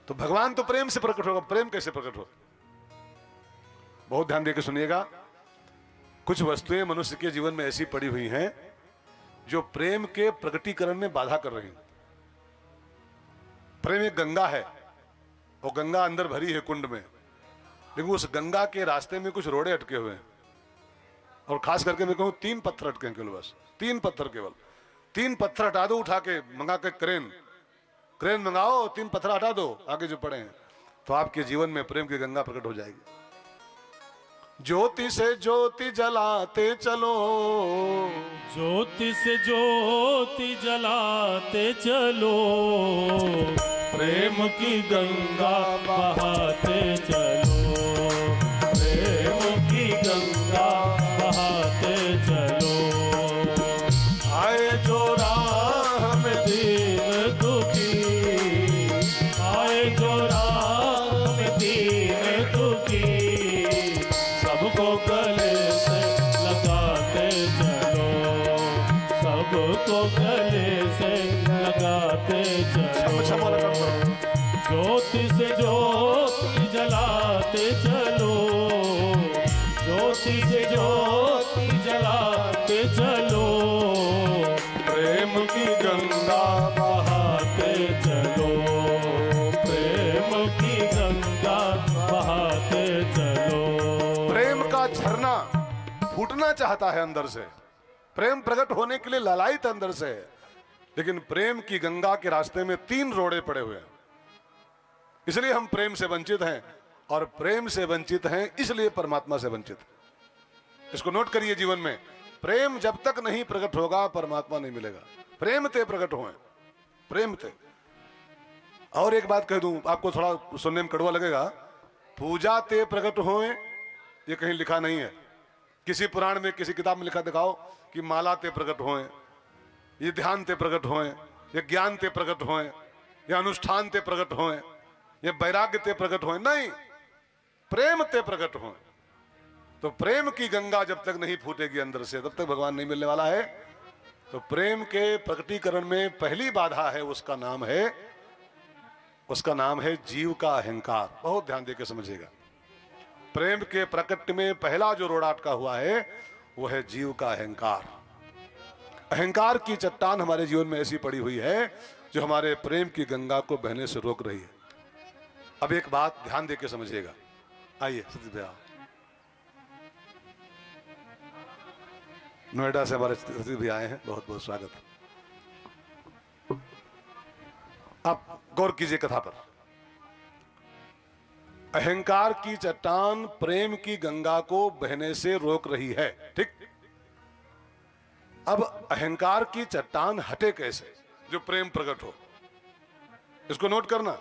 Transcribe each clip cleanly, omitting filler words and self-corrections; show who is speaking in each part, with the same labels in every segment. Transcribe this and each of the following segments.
Speaker 1: तो भगवान तो प्रेम से प्रकट होगा, प्रेम कैसे प्रकट हो? बहुत ध्यान देकर सुनिएगा। कुछ वस्तुएं मनुष्य के जीवन में ऐसी पड़ी हुई हैं जो प्रेम के प्रकटीकरण में बाधा कर रही हैं। प्रेम एक गंगा है, वो गंगा अंदर भरी है कुंड में, लेकिन उस गंगा के रास्ते में कुछ रोड़े अटके हुए हैं। और खास करके मैं कहूं 3 पत्थर अटके केवल, बस 3 पत्थर केवल। 3 पत्थर हटा दो, उठा के मंगा के क्रेन मंगाओ, 3 पत्थर हटा दो आगे जो पड़े हैं, तो आपके जीवन में प्रेम की गंगा प्रकट हो जाएगी। ज्योति से ज्योति जलाते चलो,
Speaker 2: ज्योति से ज्योति जलाते चलो, प्रेम की गंगा बहाते चलो, प्रेम की गंगा बहाते चलो। आए जो राह में दीन दुखी, आए जो राह में दीन दुखी, सबको गले से लगाते चलो, सबको गले से लगाते चलो। ज्योति से ज्योति जलाते चलो, ज्योति से ज्योति जलाते चलो, प्रेम की गंगा बहाते चलो, प्रेम की गंगा बहाते चलो।
Speaker 1: प्रेम का झरना फूटना चाहता है अंदर से, प्रेम प्रकट होने के लिए लालायित अंदर से है, लेकिन प्रेम की गंगा के रास्ते में 3 रोड़े पड़े हुए हैं। इसलिए हम प्रेम से वंचित हैं, और प्रेम से वंचित हैं इसलिए परमात्मा से वंचित। इसको नोट करिए जीवन में, प्रेम जब तक नहीं प्रकट होगा परमात्मा नहीं मिलेगा। प्रेम ते प्रकट होए, प्रेम ते। और एक बात कह दूं, आपको थोड़ा सुनने में कड़वा लगेगा, पूजा ते प्रकट होए ये कहीं लिखा नहीं है। किसी पुराण में किसी किताब में लिखा दिखाओ कि माला ते प्रकट होए, ये ध्यान ते प्रकट होए, ये ज्ञान ते प्रकट होए, ये अनुष्ठान ते प्रकट होए, ये वैराग्य ते प्रकट होए, नहीं, प्रेम ते प्रकट होए। तो प्रेम की गंगा जब तक नहीं फूटेगी अंदर से तब तक भगवान नहीं मिलने वाला है। तो प्रेम के प्रकटीकरण में पहली बाधा है, उसका नाम है जीव का अहंकार। बहुत ध्यान देकर समझिएगा। प्रेम के प्रकट में पहला जो रोड़ा अटका हुआ है वो है जीव का अहंकार। अहंकार की चट्टान हमारे जीवन में ऐसी पड़ी हुई है जो हमारे प्रेम की गंगा को बहने से रोक रही है। अब एक बात ध्यान देकर समझिएगा। आइए सतीश भैया, नोएडा से हमारे सतीश भैया आए हैं, बहुत बहुत स्वागत। आप गौर कीजिए कथा पर। अहंकार की चट्टान प्रेम की गंगा को बहने से रोक रही है, ठीक। अब अहंकार की चट्टान हटे कैसे जो प्रेम प्रकट हो? इसको नोट करना।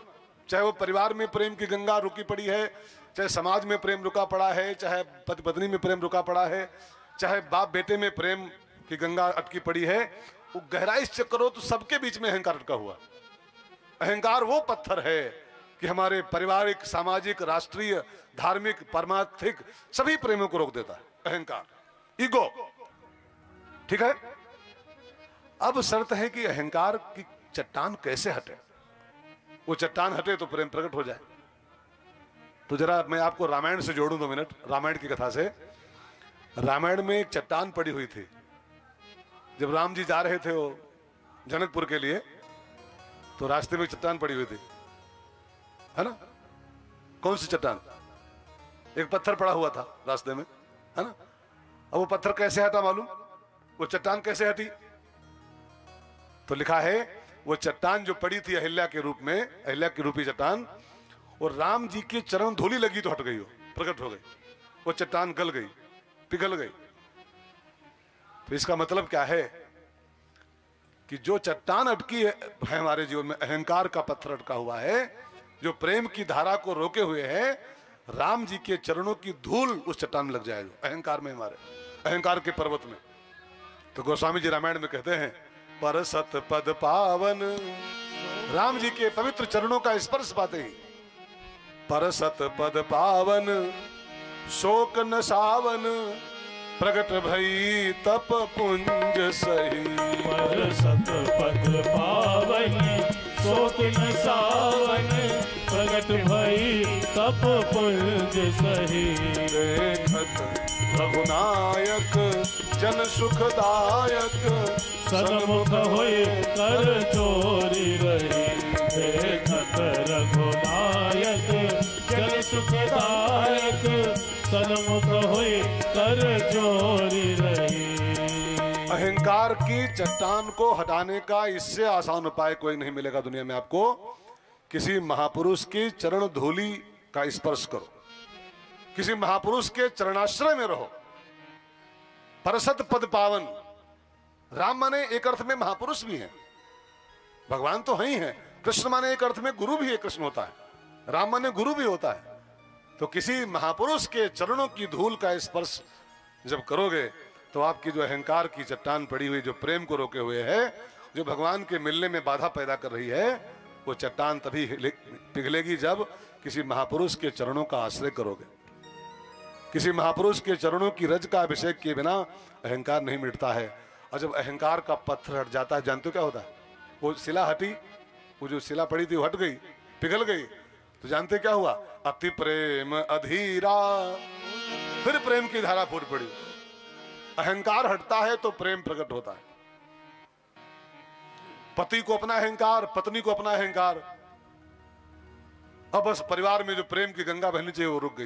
Speaker 1: चाहे वो परिवार में प्रेम की गंगा रुकी पड़ी है, चाहे समाज में प्रेम रुका पड़ा है, चाहे पति पत्नी में प्रेम रुका पड़ा है, चाहे बाप बेटे में प्रेम की गंगा अटकी पड़ी है, वो गहराई से चेक करो तो सबके बीच में अहंकार अटका हुआ। अहंकार वो पत्थर है कि हमारे पारिवारिक, सामाजिक, राष्ट्रीय, धार्मिक, परमार्थिक सभी प्रेमों को रोक देता है। अहंकार, ईगो, ठीक है। अब शर्त है कि अहंकार की चट्टान कैसे हटे। वो चट्टान हटे तो प्रेम प्रकट हो जाए। तो जरा मैं आपको रामायण से जोड़ूं 2 मिनट, रामायण की कथा से। रामायण में एक चट्टान पड़ी हुई थी। जब राम जी जा रहे थे वो जनकपुर के लिए, तो रास्ते में चट्टान पड़ी हुई थी, है ना। कौन सी चट्टान? एक पत्थर पड़ा हुआ था रास्ते में, है ना। अब वो पत्थर कैसे हटा मालूम? वो चट्टान कैसे हटी? तो लिखा है वो चट्टान जो पड़ी थी अहिल्या के रूप में, अहिल्या की रूपी चट्टान, और राम जी के चरण धूलि लगी तो हट गई, वो प्रकट हो गई। वो चट्टान गल गई, पिघल गई। तो इसका मतलब क्या है कि जो चट्टान अटकी है हमारे जीवन में, अहंकार का पत्थर अटका हुआ है जो प्रेम की धारा को रोके हुए है, राम जी के चरणों की धूल उस चट्टान में लग जाएगा, अहंकार में, हमारे अहंकार के पर्वत में। तो गोस्वामी जी रामायण में कहते हैं, पर सत पद पावन, राम जी के पवित्र चरणों का स्पर्श पाते ही, पर सत पद पावन शोक न सावन, प्रगट भई तप पुंज सही।
Speaker 2: पर सत पद पावन शोक न सावन, प्रगट भई तप पुंज सही।
Speaker 1: देखत रघुनायक जन सुखदायक
Speaker 2: सन्मुख होय कर जोरी रही। देखत रघुनायक जन सुखदायक सन्मुख होय कर जोरी रही।
Speaker 1: अहंकार की चट्टान को हटाने का इससे आसान उपाय कोई नहीं मिलेगा दुनिया में आपको। किसी महापुरुष की चरण धूलि का स्पर्श करो, किसी महापुरुष के चरणाश्रय में रहो। परसत पद पावन। राम माने एक अर्थ में महापुरुष भी हैं, भगवान तो है ही है। कृष्ण माने एक अर्थ में गुरु भी है, कृष्ण होता है। राम माने गुरु भी होता है। तो किसी महापुरुष के चरणों की धूल का स्पर्श जब करोगे तो आपकी जो अहंकार की चट्टान पड़ी हुई, जो प्रेम को रोके हुए है, जो भगवान के मिलने में बाधा पैदा कर रही है, वो चट्टान तभी पिघलेगी जब किसी महापुरुष के चरणों का आश्रय करोगे। किसी महापुरुष के चरणों की रज का अभिषेक किए बिना अहंकार नहीं मिटता है। और जब अहंकार का पत्थर हट जाता है, जानते हो क्या होता है? वो शिला हटी, वो जो शिला पड़ी थी वो हट गई, पिघल गई। तो जानते क्या हुआ? अति प्रेम अधीरा, फिर प्रेम की धारा फूट पड़ी। अहंकार हटता है तो प्रेम प्रकट होता है। पति को अपना अहंकार, पत्नी को अपना अहंकार, अब बस परिवार में जो प्रेम की गंगा बहनी चाहिए वो रुक गई,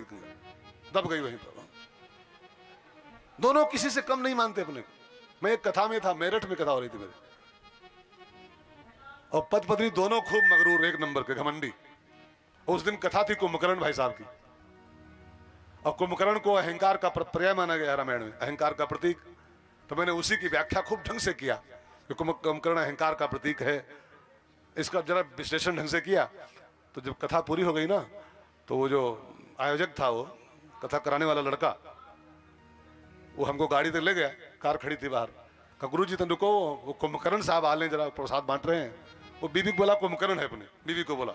Speaker 1: दब गई वहीं पर। दोनों किसी से कम नहीं मानते अपने को। मैं एक कथा में था, मेरठ में कथा हो रही थी मेरे, और पति पत्नी दोनों खूब मगरूर, एक नंबर के घमंडी। उस दिन कथा थी कुंभकर्ण भाई साहब की, और कुंभकर्ण को अहंकार का पर्याय माना गया रामायण में, अहंकार का प्रतीक। तो मैंने उसी की व्याख्या खूब ढंग से किया कि कुंभकर्ण अहंकार का प्रतीक है। इसका जरा विश्लेषण ढंग से किया। तो जब कथा पूरी हो गई ना, तो वो जो आयोजक था, वो कथा कराने वाला लड़का, वो हमको गाड़ी तक ले गया, कार खड़ी थी बाहर। कहा गुरुजी तुम रुको, वो कुंभकर्ण साहब आ लें, जरा प्रसाद बांट रहे हैं। वो बीवी को बोला कुंभकर्ण है, अपने बीवी को बोला।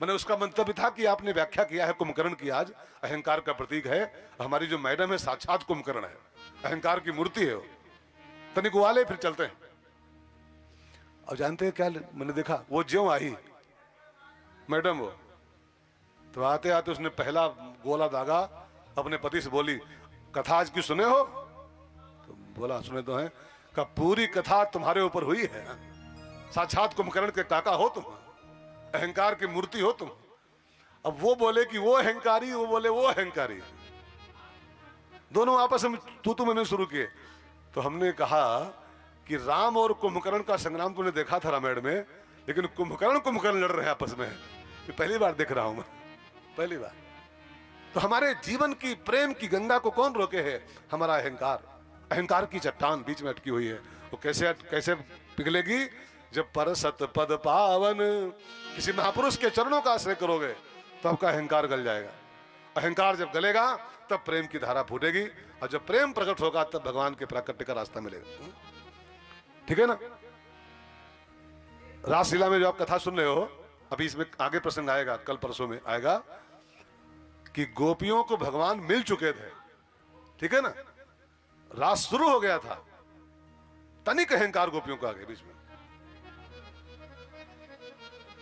Speaker 1: मैंने उसका मंतव्य था कि आपने व्याख्या किया है कुंभकर्ण की, आज अहंकार का प्रतीक है। हमारी जो मैडम है साक्षात कुंभकर्ण है, अहंकार की मूर्ति है वो। तनिक वाले फिर चलते हैं। अब जानते हैं क्या मैंने देखा? वो ज्यों आई मैडम, वो तो आते आते उसने पहला गोला दागा, अपने पति से बोली कथा आज की सुने हो? तो बोला सुने तो हैं। का पूरी कथा तुम्हारे ऊपर हुई है, साक्षात कुंभकर्ण के काका हो तुम, अहंकार की मूर्ति हो तुम। अब वो बोले कि वो अहंकारी, वो बोले वो अहंकारी, दोनों आपस में तू मैंने शुरू किए। तो हमने कहा कि राम और कुंभकर्ण का संग्राम तुमने देखा था रामायण में, लेकिन कुंभकर्ण लड़ रहे हैं आपस में, ये पहली बार देख रहा हूं मैं, पहली बार। तो हमारे जीवन की प्रेम की गंगा को कौन रोके है? हमारा अहंकार। अहंकार की चट्टान बीच में अटकी हुई है, वो कैसे पिघलेगी? जब परसत पद पावन, किसी महापुरुष के चरणों का आश्रय करोगे तो आपका अहंकार गल जाएगा। अहंकार जब गलेगा तब प्रेम की धारा फूटेगी, और जब प्रेम प्रकट होगा तब भगवान के प्राकट्य का रास्ता मिलेगा। ठीक है ना? रासलीला में जो आप कथा सुन रहे हो, अभी इसमें आगे प्रसंग आएगा, कल परसों में आएगा, कि गोपियों को भगवान मिल चुके थे। ठीक है ना? रास शुरू हो गया था, तनिक अहंकार गोपियों को आगे बीच में।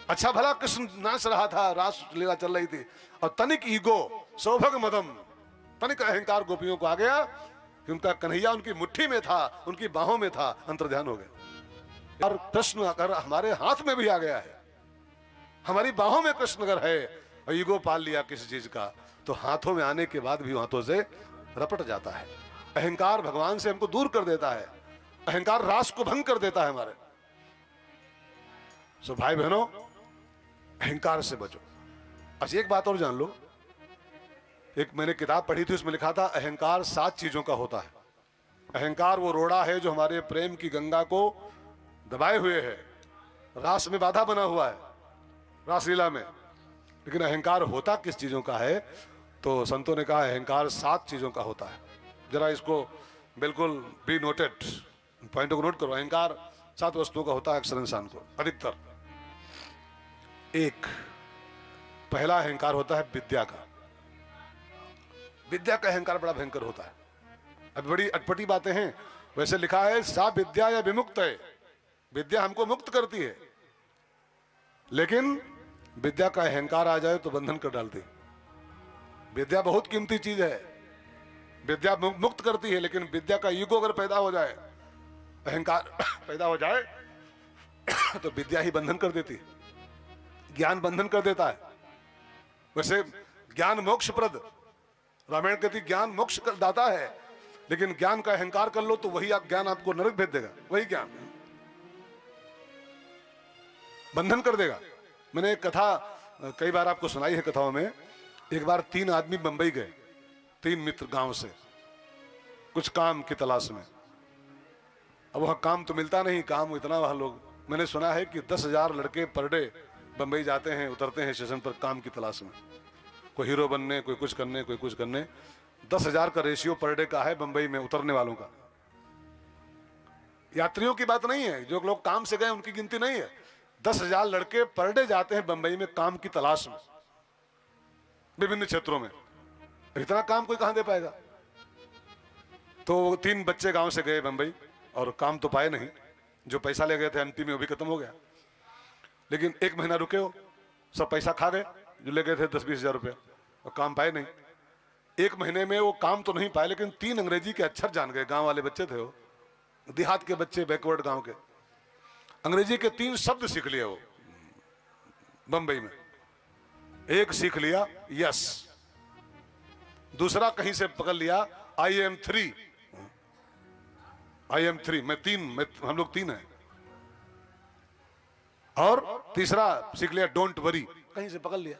Speaker 1: अच्छा भला कृष्ण नाच रहा था, रास लीला चल रही थी, और तनिक ईगो, सौभग मदम, तनिक अहंकार गोपियों को आ गया कि उनका कन्हैया उनकी मुट्ठी में था, उनकी बाहों में था, अंतर्ध्यान हो गया। और कृष्ण अगर हमारे हाथ में भी आ गया है, हमारी बाहों में कृष्ण अगर है, और ईगो पाल लिया किसी चीज का, तो हाथों में आने के बाद भी हाथों से रपट जाता है। अहंकार भगवान से हमको दूर कर देता है, अहंकार रास को भंग कर देता है हमारे। सो भाई बहनों, अहंकार से बचो। अच्छा एक बात और जान लो, एक मैंने किताब पढ़ी थी, उसमें लिखा था अहंकार 7 चीजों का होता है। अहंकार वो रोड़ा है जो हमारे प्रेम की गंगा को दबाए हुए है, रास में बाधा बना हुआ है, रासलीला में। लेकिन अहंकार होता किस चीजों का है? तो संतों ने कहा अहंकार 7 चीजों का होता है। जरा इसको बिल्कुल बी नोटेड, पॉइंटों को नोट करो। अहंकार 7 वस्तुओं का होता है अक्सर इंसान को, अधिकतर। एक पहला अहंकार होता है विद्या का। विद्या का अहंकार बड़ा भयंकर होता है। अब बड़ी अटपटी बातें हैं, वैसे लिखा है सा विद्या या विमुक्त है, विद्या हमको मुक्त करती है, लेकिन विद्या का अहंकार आ जाए तो बंधन कर डालती। विद्या बहुत कीमती चीज है, विद्या मुक्त करती है, लेकिन विद्या का ईगो अगर पैदा हो जाए, अहंकार पैदा हो जाए तो विद्या ही बंधन कर देती है, ज्ञान बंधन कर देता है। वैसे ज्ञान मोक्षप्रद, रामायण कहती ज्ञान मोक्ष दाता है, लेकिन ज्ञान का अहंकार कर लो तो वही ज्ञान आपको नरक भेज देगा, वही ज्ञान बंधन कर देगा। मैंने एक कथा कई बार आपको सुनाई है कथाओं में। एक बार 3 आदमी बंबई गए, 3 मित्र गांव से, कुछ काम की तलाश में। अब वहां काम तो मिलता नहीं, काम इतना वहां लोग, मैंने सुना है कि 10,000 लड़के पर डे बंबई जाते हैं, उतरते हैं स्टेशन पर काम की तलाश में, कोई हीरो बनने, कोई कुछ करने, कोई कुछ करने। 10,000 का रेशियो पर डे का है बंबई में उतरने वालों का। यात्रियों की बात नहीं है, जो लोग काम से गए उनकी गिनती नहीं है। 10,000 लड़के पर डे जाते हैं बंबई में काम की तलाश में, विभिन्न क्षेत्रों में। इतना काम कोई कहां दे पाएगा? तो 3 बच्चे गांव से गए बंबई और काम तो पाए नहीं, जो पैसा ले गए थे अंतिम में वो भी खत्म हो गया। लेकिन 1 महीना रुके हो, सब पैसा खा गए जो ले गए थे 10-20 हजार रुपये, और काम पाए नहीं। 1 महीने में वो काम तो नहीं पाए, लेकिन 3 अंग्रेजी के अक्षर जान गए। गांव वाले बच्चे थे वो, देहात के बच्चे, बैकवर्ड गांव के। अंग्रेजी के 3 शब्द सीख लिए वो बंबई में। एक सीख लिया यस, दूसरा कहीं से पकड़ लिया आई एम 3, आई एम 3, मैं 3, हम लोग 3 हैं। और तीसरा सीख लिया डोंट वरी, कहीं से पकड़ लिया,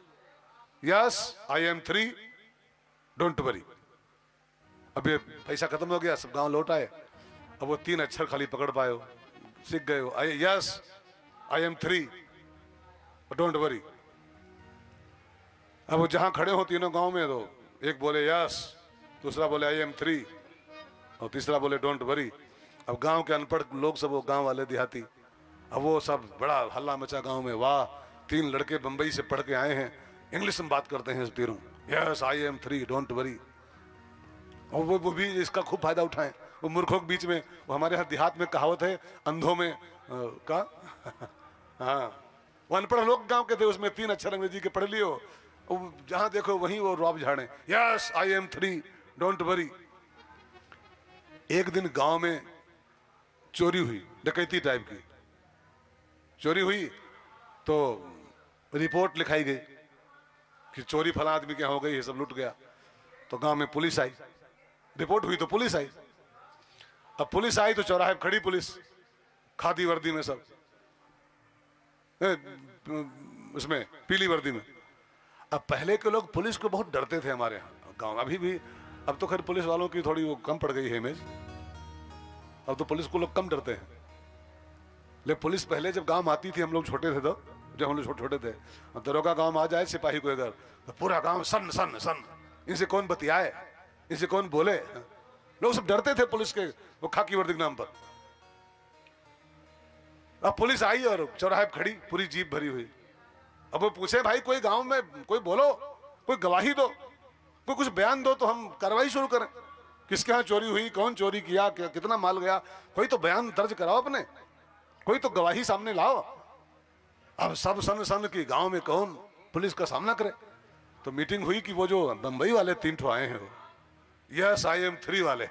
Speaker 1: yes I am 3 don't worry. अब ये पैसा खत्म हो गया, सब गांव लौट आए। अब वो 3 अक्षर खाली पकड़ पाए हो, सीख गए हो, yes I am 3 don't worry. अब वो जहां खड़े हो तीनों गांव में, तो एक बोले यस, दूसरा बोले आई एम 3 और तीसरा बोले डोंट वरी। अब गांव के अनपढ़ लोग सब, वो गांव वाले देहाती, अब वो सब बड़ा हल्ला मचा गांव में, वाह 3 लड़के बंबई से पढ़ के आए हैं, इंग्लिश में बात करते हैं तीनों, yes I am 3 don't worry. और वो भी इसका खूब फायदा उठाएं, वो मूर्खों के बीच में। वो हमारे यहाँ देहात में कहावत है, अंधों में का हाँ, वो अनपढ़ लोग गांव के थे, उसमें 3 अक्षर अंग्रेजी के पढ़ लियो, जहां देखो वहीं वो रौब झाड़े, yes I am 3 don't worry. एक दिन गांव में चोरी हुई, डकैती टाइप की चोरी हुई, तो रिपोर्ट लिखाई गई कि चोरी फला आदमी के यहाँ हो गई है, सब लूट गया। तो गांव में पुलिस आई, रिपोर्ट हुई तो पुलिस आई। अब पुलिस आई तो चौराहे खड़ी पुलिस, खादी वर्दी में, सब उसमें पीली वर्दी में। अब पहले के लोग पुलिस को बहुत डरते थे हमारे यहाँ गांव, अभी भी। अब तो खैर पुलिस वालों की थोड़ी वो कम पड़ गई है इमेज, अब तो पुलिस को लोग कम डरते हैं। लेकिन पुलिस पहले जब गांव आती थी, हम लोग छोटे थे, तो जब हम लोग छोटे छोटे थे, दरोगा गांव में आ जाए सिपाही को अगर, तो पूरा गांव सन सन सन, इनसे कौन बतियाए, इनसे कौन बोले। लोग सब डरते थे पुलिस के, वो खाकी वर्दी के नाम पर। अब पुलिस आई और चौराहे खड़ी, पूरी जीप भरी हुई। अब वो पूछे, भाई कोई गांव में कोई बोलो, कोई गवाही दो, कोई कुछ बयान दो तो हम कार्रवाई शुरू करें। किसके यहाँ चोरी हुई, कौन चोरी किया, कितना माल गया, कोई तो बयान दर्ज कराओ अपने, कोई तो गवाही सामने लाओ। अब सब सन सन की गांव में कौन पुलिस का सामना करे। तो मीटिंग हुई कि वो जो बंबई वाले 3 ठो आए हैं, वो यस आई एम 3 वाले,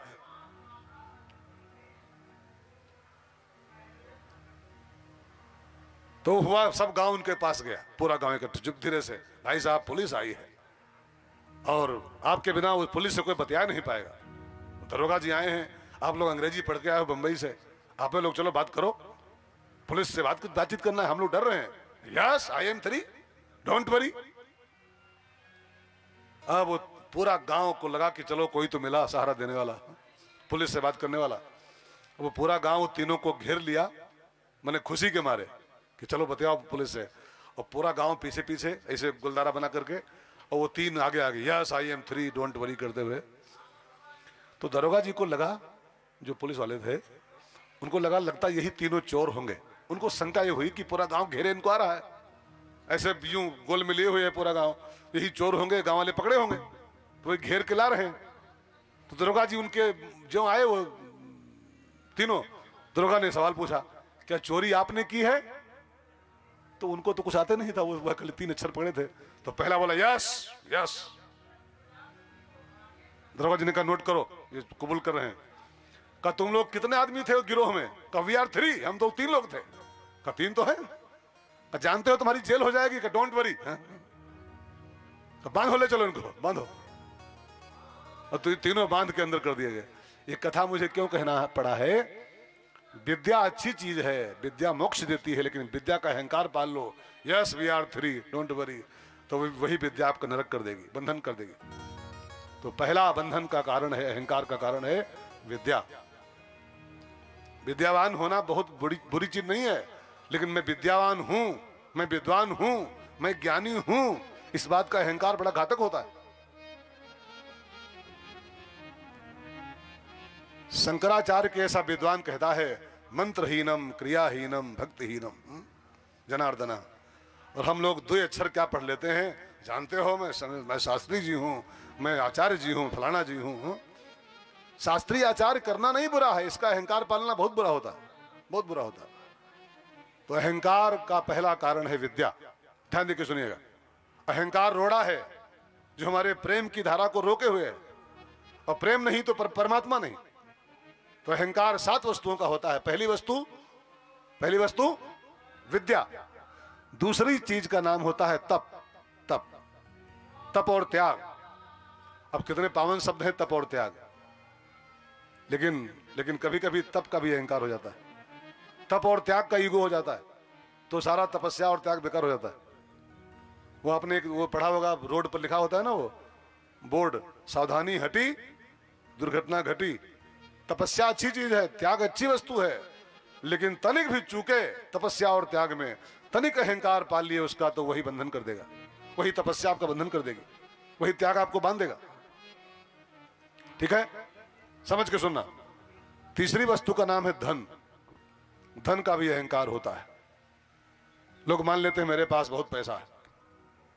Speaker 1: तो हुआ सब गांव उनके पास गया, पूरा गांव इकट्ठा धीरे से, भाई साहब पुलिस आई है और आपके बिना उस पुलिस से कोई बतिया नहीं पाएगा। दरोगा जी आए हैं, आप लोग अंग्रेजी पढ़ के आए हो बंबई से, आप लोग चलो बात करो, पुलिस से बातचीत करना है, हम लोग डर रहे हैं, yes I am 3 don't worry. अब वो पूरा गांव को लगा कि चलो कोई तो मिला सहारा देने वाला, पुलिस से बात करने वाला। वो पूरा गांव तीनों को घेर लिया, मैंने खुशी के मारे कि चलो बताओ पुलिस से। और पूरा गांव पीछे पीछे ऐसे गुलदारा बना करके, और वो 3 आगे आगे, yes I am 3 don't worry करते हुए। तो दरोगा जी को लगा, जो पुलिस वाले थे उनको लगा, लगता यही तीनों चोर होंगे। उनको शंका ये हुई कि पूरा गांव घेरे इनको आ रहा है, ऐसे यूं गोल में लिए हुए है पूरा गांव, यही चोर होंगे, गांव वाले पकड़े होंगे, तो वही घेर के ला रहे हैं। तो दरोगा जी उनके जो आए वो तीनों, दरोगा ने सवाल पूछा, क्या चोरी आपने की है? तो उनको तो कुछ आते नहीं था, वो खाली 3 अक्षर पढ़े थे। तो पहला बोला यस यस। दरोगा जी ने कहा नोट करो, ये कबूल कर रहे हैं। कहा तुम लोग कितने आदमी थे गिरोह में? कहा वी आर 3, हम तो 3 लोग थे। कहा 3 तो है। कहा जानते हो तुम्हारी जेल हो जाएगी। कहा डोंट वरी। तो बांधो, ले चलो इनको, बांधो। और तो तीनों बांध के अंदर कर दिए गए। ये कथा मुझे क्यों कहना पड़ा है? विद्या अच्छी चीज है, विद्या मोक्ष देती है, लेकिन विद्या का अहंकार पाल लो, yes we are 3 don't worry, तो वही विद्या आपका नरक कर देगी, बंधन कर देगी। तो पहला बंधन का कारण है, अहंकार का कारण है विद्या। विद्यावान होना बहुत बुरी चीज नहीं है, लेकिन मैं विद्यावान हूं, मैं विद्वान हूं, मैं ज्ञानी हूं, इस बात का अहंकार बड़ा घातक होता है। शंकराचार्य के ऐसा विद्वान कहता है मंत्रहीनम क्रियाहीनम भक्तिहीनम जनार्दना। और हम लोग 2 अक्षर क्या पढ़ लेते हैं, जानते हो मैं शास्त्री जी हूं, मैं आचार्य जी हूं, फलाना जी हूं। शास्त्री आचार्य करना नहीं बुरा है, इसका अहंकार पालना बहुत बुरा होता, बहुत बुरा होता। तो अहंकार का पहला कारण है विद्या। ध्यान देकर सुनिएगा, अहंकार रोड़ा है जो हमारे प्रेम की धारा को रोके हुए है, और प्रेम नहीं तो परमात्मा नहीं। तो अहंकार 7 वस्तुओं का होता है। पहली वस्तु विद्या। दूसरी चीज का नाम होता है तप। तप तप और त्याग। अब कितने पावन शब्द हैं तप और त्याग, लेकिन कभी कभी तप का भी अहंकार हो जाता है, तप और त्याग का ईगो हो जाता है, तो सारा तपस्या और त्याग बेकार हो जाता है। वो आपने वो पढ़ा होगा, रोड पर लिखा होता है ना वो बोर्ड, सावधानी हटी दुर्घटना घटी। तपस्या अच्छी चीज है, त्याग अच्छी वस्तु है, लेकिन तनिक भी चूके तपस्या और त्याग में, तनिक अहंकार पाल लिए उसका, तो वही बंधन कर देगा, वही तपस्या आपका बंधन कर देगी, वही त्याग आपको बांध देगा। ठीक है, समझ के सुनना। तीसरी वस्तु का नाम है धन। धन का भी अहंकार होता है। लोग मान लेते हैं मेरे पास बहुत पैसा है,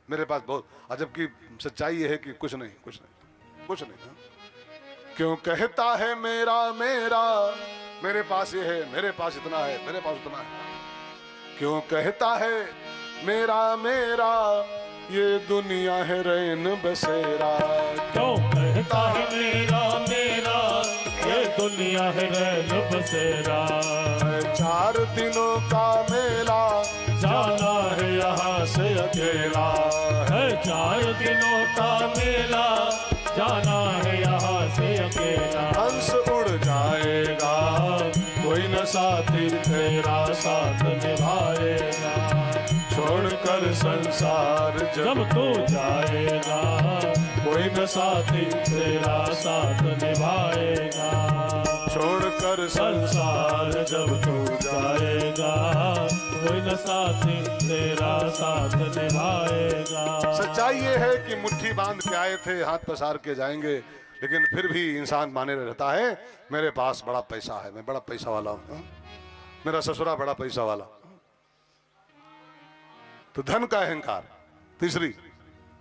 Speaker 1: मेरे पास बहुत, जबकि सच्चाई यह है कि कुछ नहीं। क्यों कहता है मेरा मेरा, मेरे पास ये है, मेरे पास इतना है, मेरे पास उतना है। क्यों कहता है मेरा मेरा, ये दुनिया है रैन बसेरा।
Speaker 2: क्यों कहता है मेरा मेरा, ये दुनिया है रैन बसेरा।
Speaker 1: 4 दिनों का मेला,
Speaker 2: जाना है यहाँ से अकेला है। 4 दिनों का मेला, जाना है यहाँ से अकेला।
Speaker 1: हंस उड़ जाएगा,
Speaker 2: कोई न साथी तेरा साथ निभाएगा।
Speaker 1: छोड़कर संसार
Speaker 2: जब तू जाएगा, कोई न साथी तेरा साथ निभाएगा।
Speaker 1: छोड़कर
Speaker 2: संसार जब तू जाएगा, कोई न साथी तेरा साथ निभाएगा।
Speaker 1: सच्चाई ये है कि मुट्ठी बांध के आए थे, हाथ पसार के जाएंगे, लेकिन फिर भी इंसान माने रहता है मेरे पास बड़ा पैसा है, मैं बड़ा पैसा वाला हूं, मेरा ससुरा बड़ा पैसा वाला। तो धन का अहंकार तीसरी।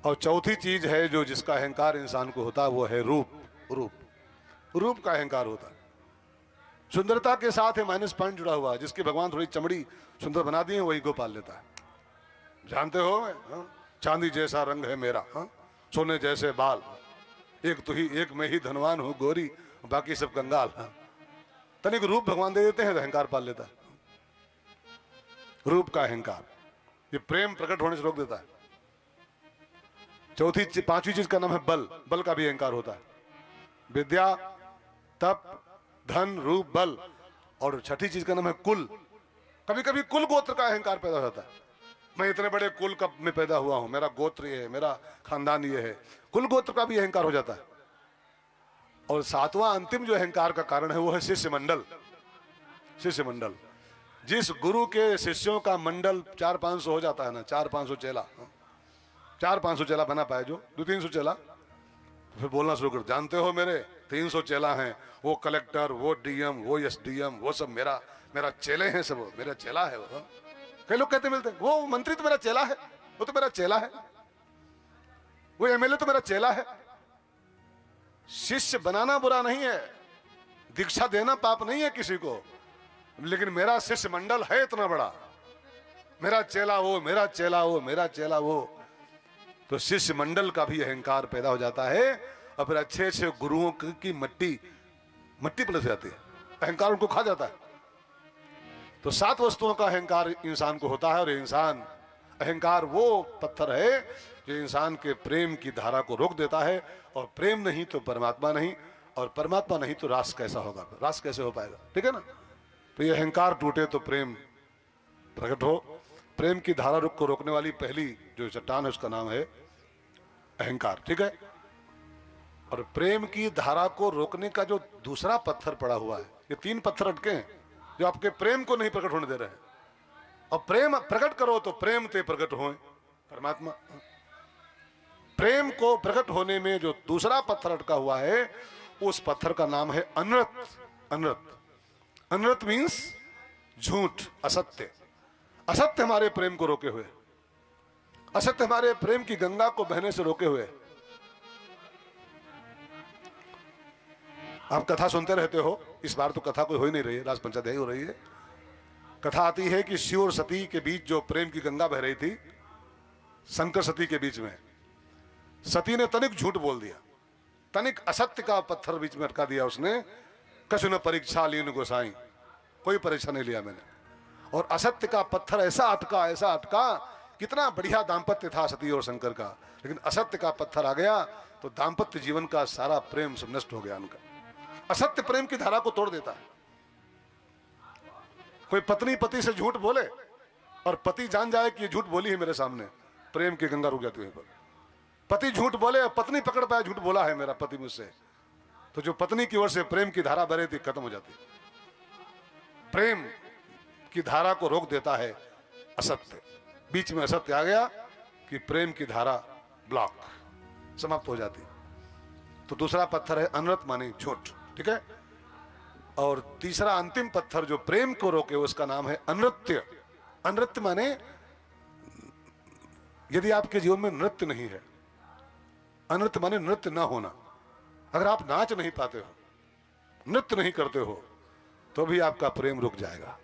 Speaker 1: और चौथी चीज है जो जिसका अहंकार इंसान को होता है, वो है रूप का अहंकार होता है। सुंदरता के साथ है माइनस पॉइंट जुड़ा हुआ है। जिसकी भगवान थोड़ी चमड़ी सुंदर बना दी है, वही गोपाल लेता है। जानते हो चांदी जैसा रंग है मेरा, सोने जैसे बाल, एक मैं ही धनवान हूं गोरी, बाकी सब कंगाल। तनिक रूप भगवान दे देते हैं तो अहंकार पाल लेता है। रूप का अहंकार ये प्रेम प्रकट होने से रोक देता है। पांचवी चीज का नाम है बल। बल का भी अहंकार होता है। विद्या, तप, धन, रूप, बल। और छठी चीज का नाम है कुल। कभी कभी कुल गोत्र का अहंकार पैदा हो जाता है। मैं इतने बड़े कुल का में पैदा हुआ हूं, मेरा गोत्र ये है, मेरा खानदान ये है। कुल गोत्र का भी अहंकार हो जाता है। और 7वां अंतिम जो अहंकार का कारण है वो है शिष्य मंडल। शिष्य मंडल, जिस गुरु के शिष्यों का मंडल 400-500 हो जाता है ना, 400-500 चेला, 400-500 चेला बना पाए, जो 200-300 चेला, फिर बोलना शुरू कर, जानते हो मेरे 300 चेला हैं, वो कलेक्टर, वो डीएम, वो एसडीएम, वो सब मेरा चेले हैं, सब मेरा चेला है वो। कई लोग कहते मिलते, वो मंत्री तो मेरा चेला है, वो तो मेरा चेला है, वो एमएलए तो मेरा चेला है। शिष्य बनाना बुरा नहीं है, दीक्षा देना पाप नहीं है किसी को, लेकिन मेरा शिष्य मंडल है इतना बड़ा, मेरा चेला वो, मेरा चेला वो, मेरा चेला वो, तो शिष्य मंडल का भी अहंकार पैदा हो जाता है और फिर अच्छे अच्छे गुरुओं की मट्टी पलट जाती है, अहंकार उनको खा जाता है। तो 7 वस्तुओं का अहंकार इंसान को होता है और इंसान अहंकार वो पत्थर है जो इंसान के प्रेम की धारा को रोक देता है, और प्रेम नहीं तो परमात्मा नहीं, और परमात्मा नहीं तो रास कैसा होगा, रास कैसे हो पाएगा, ठीक है ना। तो ये अहंकार टूटे तो प्रेम प्रकट हो। प्रेम की धारा रुख को रोकने वाली पहली जो चट्टान है उसका नाम है अहंकार, ठीक है। और प्रेम की धारा को रोकने का जो दूसरा पत्थर पड़ा हुआ है, ये 3 पत्थर अटके हैं जो आपके प्रेम को नहीं प्रकट होने दे रहे हैं। और प्रेम प्रकट करो तो प्रेम ते प्रकट होए परमात्मा। प्रेम को प्रकट होने में जो दूसरा पत्थर अटका हुआ है उस पत्थर का नाम है अनृत। अनृत, अनृत मीन्स झूठ, असत्य। असत्य हमारे प्रेम को रोके हुए, असत्य हमारे प्रेम की गंगा को बहने से रोके हुए। आप कथा सुनते रहते हो, इस बार तो कथा कोई हो ही नहीं रही है, राज पंचाध्यायी हो रही है। कथा आती है कि शिव और सती के बीच जो प्रेम की गंगा बह रही थी, शंकर सती के बीच में, सती ने तनिक झूठ बोल दिया, तनिक असत्य का पत्थर बीच में अटका दिया उसने। कछु न परीक्षा लीन गोसाई, कोई परीक्षा नहीं लिया मैंने। और असत्य का पत्थर ऐसा अटका, ऐसा अटका, कितना बढ़िया दाम्पत्य था सती और शंकर का, लेकिन असत्य का पत्थर आ गया तो दाम्पत्य जीवन का सारा प्रेम सब नष्ट हो गया उनका। असत्य प्रेम की धारा को तोड़ देता है। कोई पत्नी पति से झूठ बोले और पति जान जाए कि ये झूठ बोली है मेरे सामने, प्रेम की गंगा रुक जाती है पर। पति झूठ बोले और पत्नी पकड़ पाए झूठ बोला है मेरा पति मुझसे, तो जो पत्नी की ओर से प्रेम की धारा बह रही थी खत्म हो जाती। प्रेम की धारा को रोक देता है असत्य। बीच में असत्य आ गया कि प्रेम की धारा ब्लॉक, समाप्त हो जाती। तो दूसरा पत्थर है अनृत माने झूठ, ठीक है। और तीसरा अंतिम पत्थर जो प्रेम को रोके उसका नाम है अनृत्य। अनृत्य माने यदि आपके जीवन में नृत्य नहीं है, अनृत्य माने नृत्य ना होना। अगर आप नाच नहीं पाते हो, नृत्य नहीं करते हो, तो भी आपका प्रेम रुक जाएगा,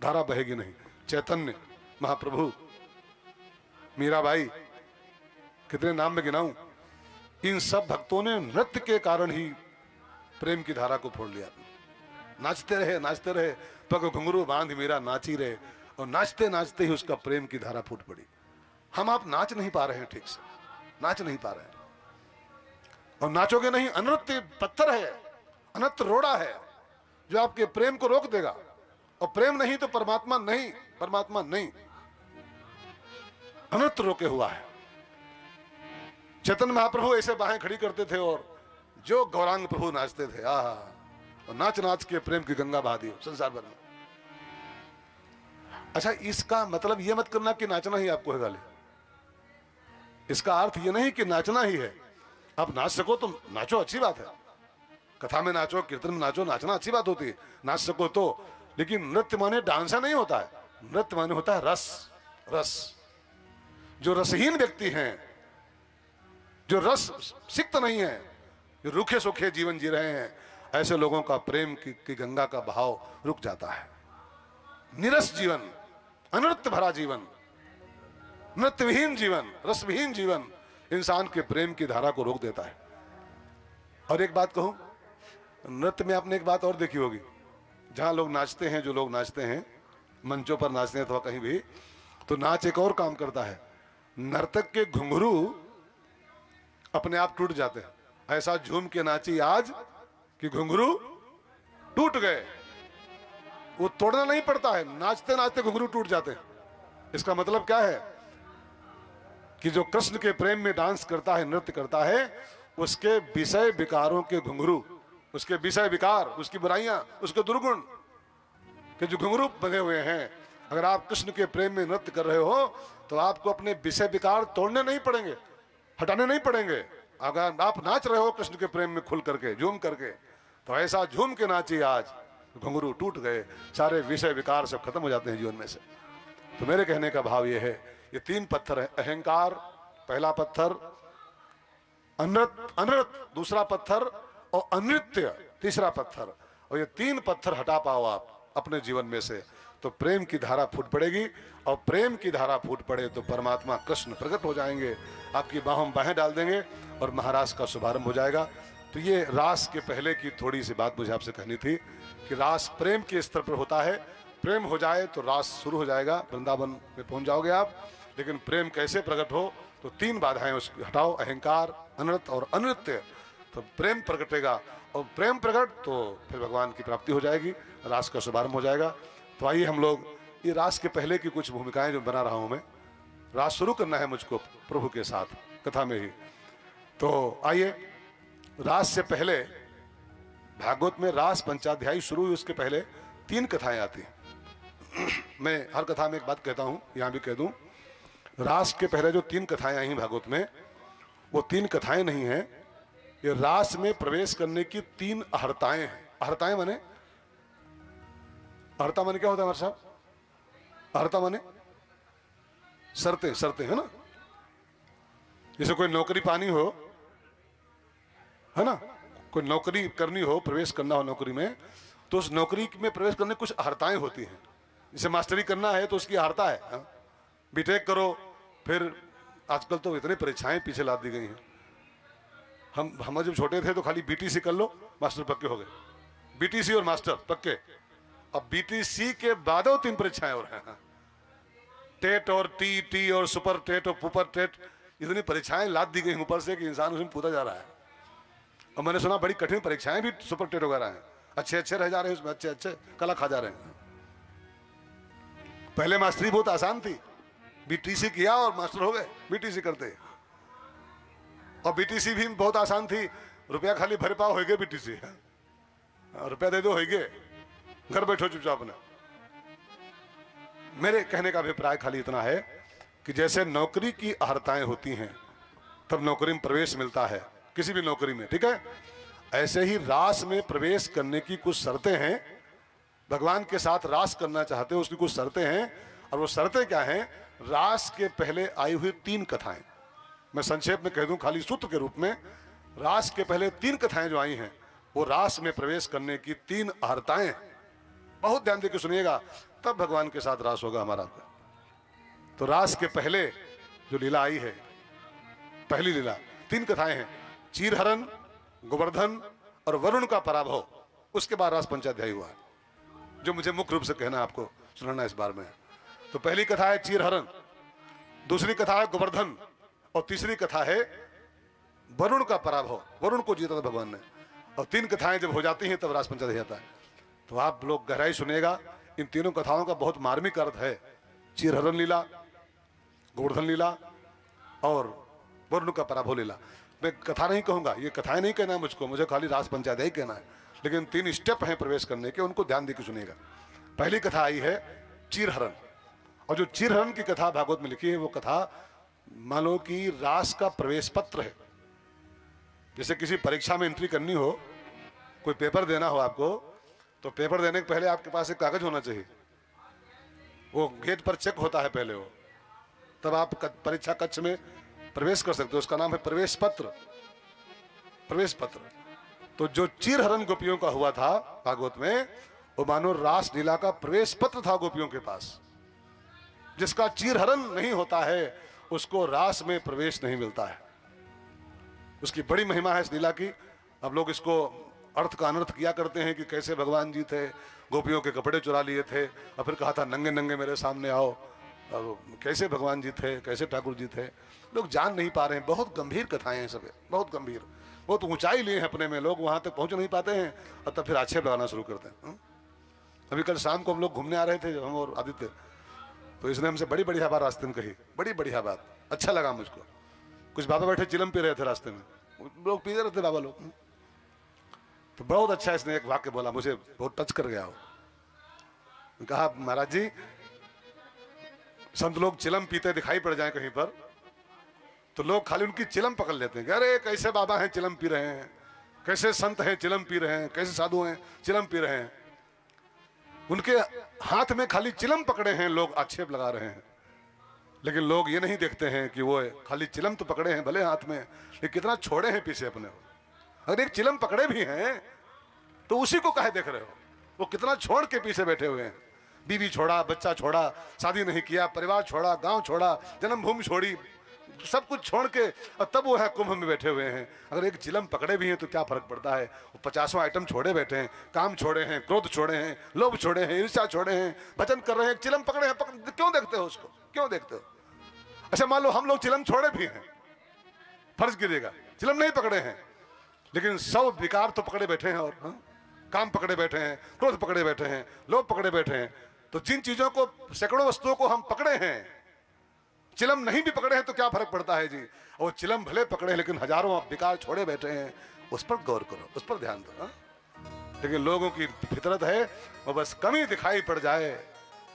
Speaker 1: धारा बहेगी नहीं। चैतन्य महाप्रभु, मीराबाई, कितने नाम में गिनाऊं, इन सब भक्तों ने नृत्य के कारण ही प्रेम की धारा को फोड़ लिया। नाचते रहे, पग घुंघरू बांध मीरा नाची रहे, और नाचते नाचते ही उसका प्रेम की धारा फूट पड़ी। हम आप नाच नहीं पा रहे हैं, ठीक से नाच नहीं पा रहे हैं, और नाचोगे नहीं। अनृत्य पत्थर है, अनंत रोड़ा है जो आपके प्रेम को रोक देगा। और प्रेम नहीं तो परमात्मा नहीं, परमात्मा नहीं, अनृत्य रोके हुआ है। चैतन्य महाप्रभु ऐसे बाहें खड़ी करते थे और जो गौरांग प्रभु नाचते थे, आहा, और नाच नाच के प्रेम की गंगा बहा दी संसार भर में। अच्छा, इसका मतलब ये मत करना कि नाचना ही आपको है गाली। इसका अर्थ ये नहीं कि नाचना ही है। आप नाच सको तो नाचो, अच्छी बात है। कथा में नाचो, कीर्तन में नाचो, नाचना अच्छी बात होती है, नाच सको तो। लेकिन नृत्य माने डांसा नहीं होता है, नृत्य माने होता है रस। रस, जो रसहीन व्यक्ति हैं, जो रस सिक्त नहीं है, जो रूखे सूखे जीवन जी रहे हैं, ऐसे लोगों का प्रेम की गंगा का बहाव रुक जाता है। निरस जीवन, अनृत्य भरा जीवन, नृत्यविहीन जीवन, रसविहीन जीवन इंसान के प्रेम की धारा को रोक देता है। और एक बात कहूं, नृत्य में आपने एक बात और देखी होगी, जहां लोग नाचते हैं, जो लोग नाचते हैं, मंचों पर नाचते हैं अथवा कहीं भी, तो नाच एक और काम करता है। नर्तक के घुंघरू अपने आप टूट जाते हैं। ऐसा झूम के नाची आज कि घुंघरू टूट गए। वो तोड़ना नहीं पड़ता है, नाचते नाचते घुंघरू टूट जाते हैं। इसका मतलब क्या है कि जो कृष्ण के प्रेम में डांस करता है, नृत्य करता है, उसके विषय विकारों के घुंघरू, उसके विषय विकार, उसकी बुराइयां, उसके दुर्गुण के जो घुंघरू बंधे हुए हैं, अगर आप कृष्ण के प्रेम में नृत्य कर रहे हो तो आपको अपने विषय विकार तोड़ने नहीं पड़ेंगे, हटाने नहीं पड़ेंगे। अगर आप नाच रहे हो कृष्ण के प्रेम में खुल करके, झूम करके, तो ऐसा झूम के नाचिए आज, घुंघरू टूट गए, सारे विषय विकार सब खत्म हो जाते हैं जीवन में से। तो मेरे कहने का भाव ये है, ये 3 पत्थर है। अहंकार पहला पत्थर, अनृत दूसरा पत्थर, और अनृत्य तीसरा पत्थर। और ये 3 पत्थर हटा पाओ आप अपने जीवन में से, तो प्रेम की धारा फूट पड़ेगी, और प्रेम की धारा फूट पड़े तो परमात्मा कृष्ण प्रकट हो जाएंगे, आपकी बाहों में बाहें डाल देंगे और महारास का शुभारंभ हो जाएगा। तो ये रास के पहले की थोड़ी सी बात मुझे आपसे कहनी थी कि रास प्रेम के स्तर पर होता है। प्रेम हो जाए तो रास शुरू हो जाएगा, वृंदावन में पहुंच जाओगे आप। लेकिन प्रेम कैसे प्रकट हो, तो 3 बाधाएं उसकी हटाओ, अहंकार, अनृत और अनृत्य, तो प्रेम प्रकटेगा। और प्रेम प्रकट तो फिर भगवान की प्राप्ति हो जाएगी, रास का शुभारंभ हो जाएगा। तो आइए हम लोग ये रास के पहले की कुछ भूमिकाएं जो बना रहा हूं मैं, रास शुरू करना है मुझको प्रभु के साथ कथा में ही। तो आइए, रास से पहले भागवत में रास पंचाध्यायी शुरू हुई, उसके पहले 3 कथाएं आती हैं। मैं हर कथा में एक बात कहता हूं, यहां भी कह दूं, रास के पहले जो 3 कथाएं आई भागवत में, वो 3 कथाएं नहीं है, ये रास में प्रवेश करने की 3 अहर्ताएं हैं। अहर्ताएं माने, अहर्ता माने क्या होता है हमारे साहब? अहर्ता माने शर्तें, शर्तें है ना। जैसे कोई नौकरी पानी हो, है ना, कोई नौकरी करनी हो, प्रवेश करना हो नौकरी में, तो उस नौकरी में प्रवेश करने कुछ अहर्ताएं होती हैं। जैसे मास्टरी करना है तो उसकी अहर्ता है, बीटेक करो, फिर आजकल तो इतनी परीक्षाएं पीछे ला दी गई हैं। हम जब छोटे थे तो खाली बीटीसी कर लो, मास्टर पक्के हो गए। बीटीसी और मास्टर पक्के। अब बीटीसी के बाद 3 परीक्षाएं और हैं, टेट और टी और सुपर टेट और पुपर टेट, इतनी परीक्षाएं लाद दी गई ऊपर से कि इंसान उसमें कूदा जा रहा है। और मैंने सुना बड़ी कठिन परीक्षाएं भी सुपर टेट वगैरह हैं, अच्छे रह जा रहे हैं उसमें, अच्छे कला खा जा रहे हैं। पहले मास्टरी बहुत आसान थी, बीटीसी किया और मास्टर हो गए बीटीसी करते। और बीटीसी भी बहुत आसान थी, रुपया खाली भर पाओ होगे बीटीसी, रुपया दे दो होगे, घर बैठो चुपचाप ना। मेरे कहने का अभिप्राय खाली इतना है कि जैसे नौकरी की अहर्ताएं होती हैं तब नौकरी में प्रवेश मिलता है, किसी भी नौकरी में, ठीक है, ऐसे ही रास में प्रवेश करने की कुछ शर्तें हैं। भगवान के साथ रास करना चाहते हो उसकी कुछ शर्तें हैं, और वो शर्तें क्या हैं? रास के पहले आई हुई 3 कथाएं, मैं संक्षेप में कह दूं खाली सूत्र के रूप में, रास के पहले 3 कथाएं जो आई हैं वो रास में प्रवेश करने की 3 अहर्ताएं हैं। बहुत ध्यान देकर सुनिएगा, तब भगवान के साथ रास होगा हमारा। तो रास के पहले जो लीला आई है, पहली लीला, 3 कथाएं हैं, चीरहरण, गोवर्धन और वरुण का पराभव। उसके बाद रास पंचाध्यायी हुआ, जो मुझे मुख्य रूप से कहना आपको सुनाना इस बार में। तो पहली कथा है चीरहरण, दूसरी कथा है गोवर्धन, और तीसरी कथा है वरुण का पराभव, वरुण को जीता था भगवान ने। और 3 कथाएं जब हो जाती हैं तब रास पंचाध्यायी आता है। तो आप लोग गहराई सुनिएगा, इन तीनों कथाओं का बहुत मार्मिक अर्थ है। चीरहरण लीला, गोवर्धन लीला और वरुण का पराभव लीला। मैं कथा नहीं कहूंगा, ये कथाएं नहीं कहना है मुझको, मुझे खाली रास पंचाध्यायी कहना है, लेकिन 3 स्टेप हैं प्रवेश करने के, उनको ध्यान देकर सुनिएगा। पहली कथा आई है चीरहरण, और जो चीरहरण की कथा भागवत में लिखी है वो कथा मान लो कि रास का प्रवेश पत्र है। जैसे किसी परीक्षा में एंट्री करनी हो, कोई पेपर देना हो आपको, तो पेपर देने के पहले आपके पास एक कागज होना चाहिए, वो गेट पर चेक होता है पहले वो, तब आप परीक्षा कक्ष में प्रवेश कर सकते हो, उसका नाम है प्रवेश पत्र, प्रवेश पत्र। तो जो चीरहरण गोपियों का हुआ था भागवत में, वो मानो रास लीला का प्रवेश पत्र था गोपियों के पास। जिसका चीरहरण नहीं होता है उसको रास में प्रवेश नहीं मिलता है। उसकी बड़ी महिमा है इस लीला की। अब लोग इसको अर्थ का अनर्थ किया करते हैं कि कैसे भगवान जी थे, गोपियों के कपड़े चुरा लिए थे और फिर कहा था नंगे नंगे मेरे सामने आओ। अब कैसे भगवान जी थे, कैसे ठाकुर जी थे, लोग जान नहीं पा रहे हैं। बहुत गंभीर कथाएं हैं सब, बहुत गंभीर, बहुत ऊंचाई लिए हैं अपने में, लोग वहां तक पहुंच नहीं पाते हैं और तब फिर आक्षेप लगाना शुरू करते हैं। अभी कल शाम को हम लोग घूमने आ रहे थे, हम और आदित्य, तो इसने हमसे बड़ी बढ़िया बात रास्ते में कही, बड़ी बढ़िया बात, अच्छा लगा मुझको। कुछ बाबा बैठे चिलम पी रहे थे रास्ते में, लोग पी रहे थे बाबा लोग, तो बहुत अच्छा इसने एक वाक्य बोला, मुझे बहुत टच कर गया वो। कहा महाराज जी, संत लोग चिलम पीते दिखाई पड़ जाए कहीं पर तो लोग खाली उनकी चिलम पकड़ लेते हैं कि अरे कैसे बाबा हैं चिलम पी रहे हैं, कैसे संत हैं चिलम पी रहे हैं, कैसे साधु हैं चिलम पी रहे हैं। उनके हाथ में खाली चिलम पकड़े हैं, लोग आक्षेप लगा रहे हैं, लेकिन लोग ये नहीं देखते हैं कि वो खाली चिलम तो पकड़े हैं भले हाथ में, लेकिन कितना छोड़े हैं पीछे अपने। अगर एक चिलम पकड़े भी हैं तो उसी को काहे देख रहे हो, वो कितना छोड़ के पीछे बैठे हुए हैं। बीवी छोड़ा, बच्चा छोड़ा, शादी नहीं किया, परिवार छोड़ा, गांव छोड़ा, जन्मभूमि छोड़ी, सब कुछ छोड़ के और तब वो है कुंभ में बैठे हुए हैं। अगर एक चिलम पकड़े भी हैं तो क्या फर्क पड़ता है? वो 50वां आइटम छोड़े बैठे हैं, काम छोड़े हैं, क्रोध छोड़े हैं, लोभ छोड़े हैं, ईर्ष्या छोड़े हैं, वचन कर रहे हैं, चिलम पकड़े हैं, क्यों देखते हो उसको? क्यों देखते हो? अच्छा मान लो हम लोग चिलम छोड़े भी हैं, फर्ज कीजिएगा चिलम नहीं पकड़े हैं, लेकिन 100 विकार तो पकड़े बैठे हैं, और काम पकड़े बैठे हैं, क्रोध पकड़े बैठे हैं, लोभ पकड़े बैठे हैं। तो जिन चीजों को, सैकड़ों वस्तुओं को हम पकड़े हैं, चिलम नहीं भी पकड़े हैं तो क्या फर्क पड़ता है जी? और चिलम भले पकड़े हैं लेकिन हजारों विकार छोड़े बैठे हैं, उस पर गौर करो, उस पर ध्यान दो। लेकिन लोगों की फितरत है वो बस कमी दिखाई पड़ जाए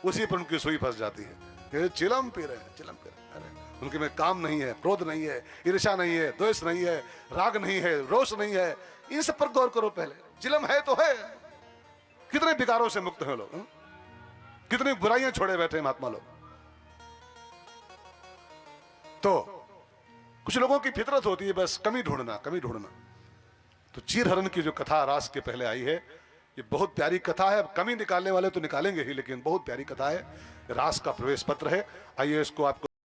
Speaker 1: उसी पर उनकी सुई फंस जाती है। ये चिलम पी रहे हैं, चिलम पी रहे हैं, अरे उनके में काम नहीं है, क्रोध नहीं है, ईर्ष्या नहीं है, द्वेष नहीं है, राग नहीं है, रोष नहीं है, इन सब पर गौर करो पहले। चिलम है तो है, कितने विकारों से मुक्त हैं लोग, कितनी बुराइयां छोड़े बैठे हैं महात्मा लोग। तो कुछ लोगों की फितरत होती है बस कमी ढूंढना, कमी ढूंढना। तो चीरहरण की जो कथा रास के पहले आई है, ये बहुत प्यारी कथा है। अब कमी निकालने वाले तो निकालेंगे ही, लेकिन बहुत प्यारी कथा है। रास का प्रवेश पत्र है, आइए इसको आपको